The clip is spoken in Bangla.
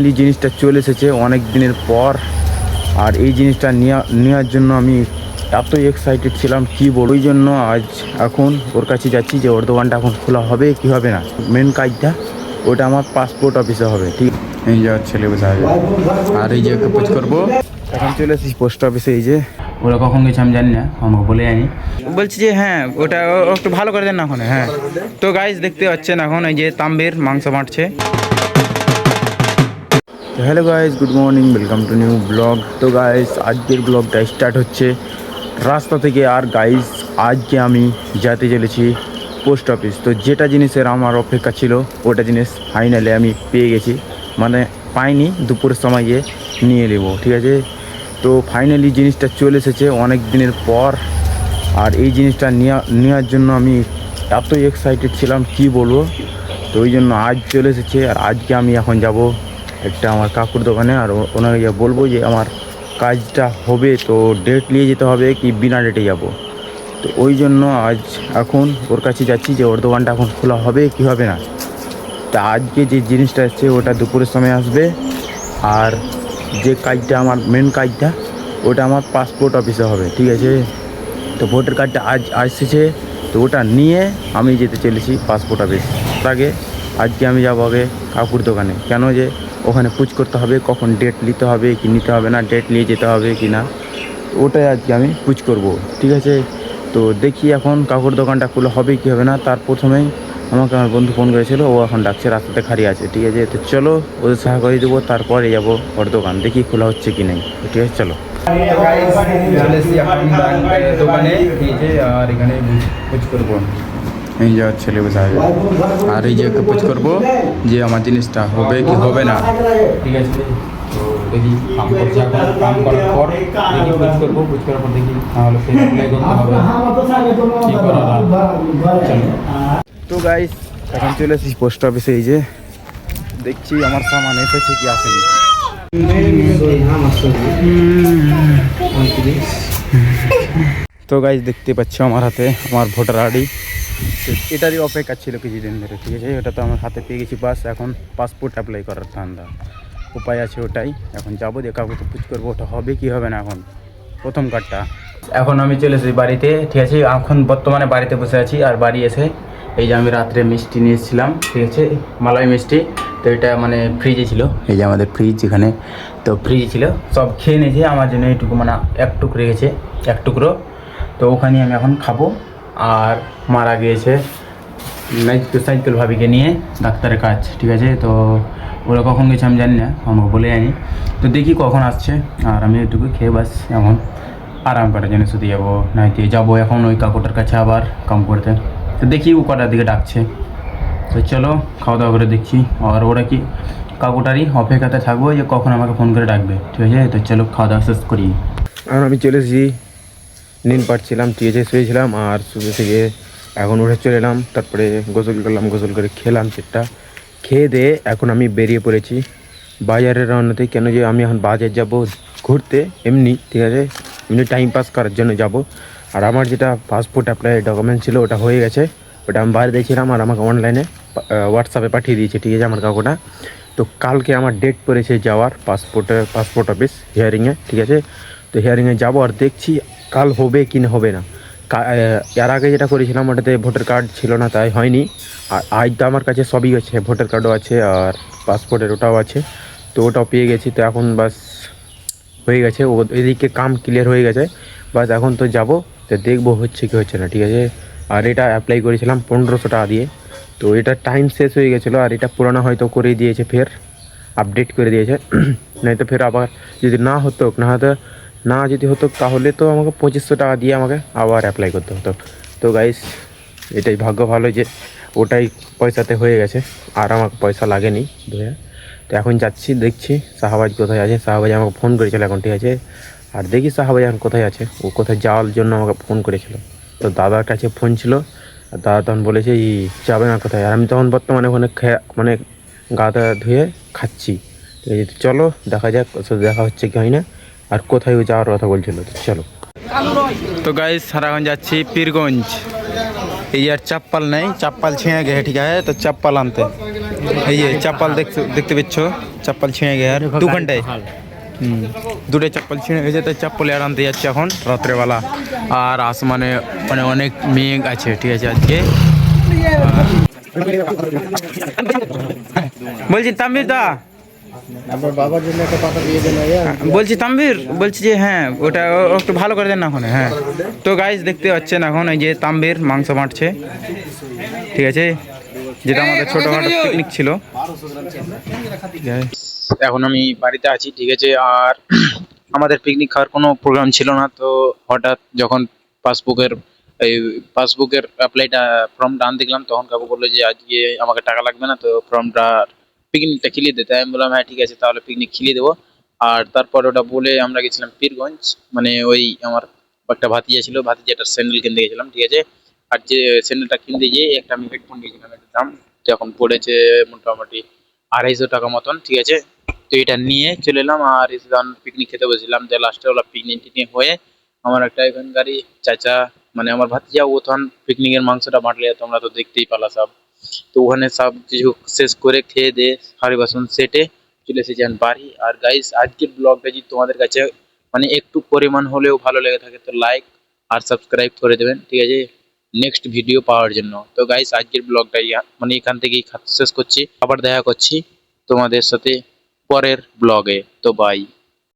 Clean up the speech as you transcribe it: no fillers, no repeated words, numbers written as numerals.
এই জিনিসটা চলে এসেছে অনেক দিনের পর। আর এই জিনিসটা নেওয়ার জন্য আমি এত এক্সাইটেড ছিলাম কি বল। ওই জন্য আজ এখন ওর কাছে যাচ্ছি যে ওর দোকানটা এখন খোলা হবে কি হবে না। মেন কাজটা ওটা আমার পাসপোর্ট অফিসে হবে। ঠিক এই যে ছেলে বসে আছে আর এই যে কাজ করবো এখন চলে এসেছি পোস্ট অফিসে। এই যে ওরা কখন গেছে আমি জানি না, আমাকে বলে আনি বলছি যে হ্যাঁ ওটা একটু ভালো করে দেন না এখন। হ্যাঁ তো গাইস দেখতে পাচ্ছেন এখন এই যে তাম্বের মাংস বাঁটছে। Hello guys, good morning, welcome to new blog. তো গাইস আজকের ব্লগটা স্টার্ট হচ্ছে রাস্তা থেকে। আর গাইস আজকে আমি যেতে চলেছি পোস্ট অফিস। তো যেটা জিনিসের আমার অপেক্ষা ছিল ওটা জিনিস ফাইনালি আমি পেয়ে গেছি, মানে পাইনি, দুপুরের সময় গিয়ে নিয়ে নেবো। ঠিক আছে, তো ফাইনালি জিনিসটা চলে এসেছে অনেক দিনের পর। আর এই জিনিসটা নেওয়ার জন্য আমি এত এক্সাইটেড ছিলাম কি বলবো। তো ওই জন্য আজ চলে এসেছে। আর আজকে আমি এখন যাব একটা আমার কাকুর দোকানে, আর ওনাকে যা বলবো যে আমার কাজটা হবে তো ডেট নিয়ে যেতে হবে কি বিনা ডেটে যাব। তো ওই জন্য আজ এখন ওর কাছে যাচ্ছি যে ওর দোকানটা এখন খোলা হবে কি হবে না। তা আজকে যে জিনিসটা এসছে ওটা দুপুরের সময় আসবে। আর যে কাজটা আমার মেন কাজটা ওটা আমার পাসপোর্ট অফিসে হবে। ঠিক আছে, তো ভোটার কার্ডটা আজ এসেছে, তো ওটা নিয়ে আমি যেতে চলেছি পাসপোর্ট অফিস। তার আগে আজকে আমি যাবো আগে কাকুর দোকানে, কেন যে ওখানে পুজ করতে হবে কখন ডেট নিতে হবে কি নিতে হবে না, ডেট নিয়ে যেতে হবে কি না, ওটাই আজকে আমি পুজ করব। ঠিক আছে, তো দেখি এখন কাকুর দোকানটা খোলা হবে কি হবে না। তার প্রথমেই আমাকে আমার বন্ধু ফোন করেছিল, ও এখন ডাকছে, রাস্তাতে খাড়িয়ে আছে। ঠিক আছে, তো চলো ওদের সাহা করে দেবো, তারপরে যাবো ওর দোকান, দেখি খোলা হচ্ছে কি নেই। ঠিক আছে চলো। চলে এসেছি এখন দোকানে, আর এখানে পুজ করবো। এই যে ছেলে বসে আছে আর এই যে পুজ করবো যে আমার জিনিসটা হবে কি হবে না। ঠিক আছে, তো দেখি কাম করছি, এখন কাম করার পর দেখি পুজ করবো, পুজ করার পর দেখি তাহলে ফের অ্যাপ্লাই করতে হবে কি করা। তো গাইস এখন চলে এসেছি পোস্ট অফিসে। এই যে দেখছি আমার সামান এসেছে কি আসেনি। তো গাইস দেখতে পাচ্ছ আমার হাতে আমার ভোটার আইডি, এটারই অপেক্ষা ছিল কিছুদিন ধরে। ঠিক আছে, ওটা তো আমার হাতে পেয়ে গেছি, বাস এখন পাসপোর্ট অ্যাপ্লাই করার ধান্দা উপায় আছে ওটাই। এখন যাবো দিয়ে কাগজ পুজ করবো, ওটা হবে কি হবে না। এখন প্রথম কার্ডটা এখন আমি চলে এসেছি বাড়িতে। ঠিক আছে, এখন বর্তমানে বাড়িতে বসে আছি। আর বাড়ি এসে এই যে আমি রাত্রে মিষ্টি নিয়ে এসেছিলাম, ঠিক আছে, মালাই মিষ্টি। তো এটা মানে ফ্রিজে ছিল, এই যে আমাদের ফ্রিজ এখানে, তো ফ্রিজে ছিল, সব খেয়ে নিয়েছে। আমার জন্য এইটুকু মানে এক টুকরো রেখেছে, এক টুকরো। তো ওখানে আমি এখন খাবো। আর মারা গিয়েছে সাইকেল ভাবিকে নিয়ে ডাক্তারের কাজ। ঠিক আছে, তো ওরা কখন গেছে আমি জানি না, আমাকে বলে আনি। তো দেখি কখন আসছে। আর আমি এটুকু খেয়ে বাস এখন আরাম করার জন্য শুধু যাবো, নাইতে যাবো এখন ওই কাকুটার কাছে আবার কাম করতে। তো দেখি ও কটার দিকে ডাকছে। তো চলো খাওয়া দাওয়া করে দেখছি। আর ওরা কি কাকুটারই অপেক্ষাতে থাকবো যে কখন আমাকে ফোন করে ডাকবে। ঠিক আছে, তো চলো খাওয়া দাওয়া শেষ করি। আর আমি চলে এসেছি, নিন পাচ্ছিলাম, ঠিক আছে, শুয়েছিলাম। আর শুয়ে থেকে এখন উঠে চলে এলাম, তারপরে গোসল করলাম, গোসল করে খেলাম পেটটা, খেয়ে দিয়ে এখন আমি বেরিয়ে পড়েছি বাজারের রওনাতে। কেন যে আমি এখন বাজার যাব ঘুরতে এমনি, ঠিক আছে, এমনি টাইম পাস করার জন্য যাব। আর আমার যেটা পাসপোর্ট অ্যাপ্লাই ডকুমেন্ট ছিল ওটা হয়ে গেছে, ওটা আমি বাইরে দিয়েছিলাম আর আমাকে অনলাইনে হোয়াটসঅ্যাপে পাঠিয়ে দিয়েছে। ঠিক আছে, আমার কাকুটা। তো কালকে আমার ডেট পড়েছে যাওয়ার পাসপোর্ট অফিস হিয়ারিংয়ে। ঠিক আছে, তো হিয়ারিংয়ে যাবো। আর দেখছি কাল হবে কি না হবে না। এর আগে যেটা করেছিলাম ওটাতে ভোটার কার্ড ছিল না, তাই হয়নি। আর আজ তো আমার কাছে সবই আছে, ভোটার কার্ডও আছে আর পাসপোর্টের ওটাও আছে, তো ওটাও পেয়ে গেছি। তো এখন বাস হয়ে গেছে, ও এদিকে কাম ক্লিয়ার হয়ে গেছে, বাস এখন তো যাব, তো দেখবো হচ্ছে কি হচ্ছে না। ঠিক আছে, আর এটা অ্যাপ্লাই করেছিলাম 1500 টাকা দিয়ে। তো এটা টাইম শেষ হয়ে গেছিলো, আর এটা পুরোনো হয়তো করে দিয়েছে, ফের আপডেট করে দিয়েছে। নয়তো ফের আবার যদি না হতো যদি হতো তাহলে তো আমাকে 2500 টাকা দিয়ে আমাকে আবার অ্যাপ্লাই করতে হতো। তো গাইস এটাই ভাগ্য ভালো যে ওটাই পয়সাতে হয়ে গেছে, আর আমাকে পয়সা লাগেনি ধরে। তো এখন যাচ্ছি, দেখছি শাহবাজ কোথায় আছে। শাহবাজ আমাকে ফোন করেছিল এখন। ঠিক আছে, আর দেখি শাহবাজ এখন কোথায় আছে, ও কোথায় যাওয়ার জন্য আমাকে ফোন করেছিল। তো দাদার কাছে ফোন ছিল, আর দাদা তখন বলেছে যাবে না কোথায়। আর আমি তখন বর্তমানে ওখানে মানে গা ধুয়ে খাচ্ছি। ঠিক আছে, চলো দেখা যাক দেখা হচ্ছে কি হয় না, আর কোথায় যাওয়ার কথা বলছিল। তো চলো। তো গাইস সারাক্ষণ যাচ্ছি পীরগঞ্জ। এই আর চাপ্পাল নেই, চাপ্পাল ছিঁড়ে গেছে। ঠিক আছে, তো চাপ্পাল আনতে এই যে চাপ্পাল দেখতে পাচ্ছ, চাপ্পাল ছিঁড়ে গিয়ে আর 2 ঘন্টায় দুটো চপ্পল ছিঁড়ে গেছে, তো চপ্পল আর আনতে যাচ্ছে এখন রাত্রেবেলা। আর আসমানে মানে অনেক মেঘ আছে, ঠিক আছে আজকে। বলছি তাম্বির দা, বাবার জন্য একটা পাতা দিয়ে দেন। বলছি তাম্বির, বলছি যে হ্যাঁ ওটা একটু ভালো করে দেন না ওখানে। হ্যাঁ তো গাইস দেখতে পাচ্ছেন এখন এই যে তাম্বির মাংস বাঁটছে, ঠিক আছে, যেটা আমাদের ছোটখাটো পিকনিক ছিল। এখন আমি বাড়িতে আছি, ঠিক আছে। আর আমাদের পিকনিক খাওয়ার কোনো প্রোগ্রাম ছিল না, তো হঠাৎ যখন পাসবুকের এই পাসবুকের অ্যাপ্লাইটা ফর্মটা আনতে গেলাম, তখন কাকু বললো যে আজকে আমাকে টাকা লাগবে না, তো ফর্মটা পিকনিকটা খেলিয়ে দিতে। আমি বললাম হ্যাঁ ঠিক আছে, তাহলে পিকনিক খেলিয়ে দেবো। আর তারপর ওটা বলে আমরা গেছিলাম পীরগঞ্জ, মানে ওই আমার একটা ভাতিজা ছিল, ভাতিজাটার স্যান্ডেল কিনতে গেছিলাম, ঠিক আছে। আর যে স্যান্ডেলটা কিনতে গিয়ে একটা আমি হেডফোন নিয়েছিলাম, এটার দাম তো এখন পড়েছে মোটামুটি 250 টাকা মতন, ঠিক আছে। তো এটা নিয়ে চলে এলাম আর তখন পিকনিক খেতে বসেছিলাম। যে লাস্টে ওলা পিকনিক টিকনিক হয়ে আমার একটা এখানকারই চাচা, মানে আমার ভাতিজা, ও তখন পিকনিকের মাংসটা বাঁটলে, তোমরা তো দেখতেই পালা সব। তো ওখানে সব কিছু শেষ করে খেয়ে দিয়ে হাঁড়ি বাসন সেটে চলে এসেছেন বাড়ি। আর গাইস আজকের ব্লগটা যদি তোমাদের কাছে মানে একটু পরিমাণ হলেও ভালো লেগে থাকে, তো লাইক আর সাবস্ক্রাইব করে দেবেন, ঠিক আছে, নেক্সট ভিডিও পাওয়ার জন্য। তো গাইস আজকের ব্লগটা মানে এখান থেকেই শেষ করছি, আবার দেখা করছি তোমাদের সাথে পরের ব্লগে। তো বাই।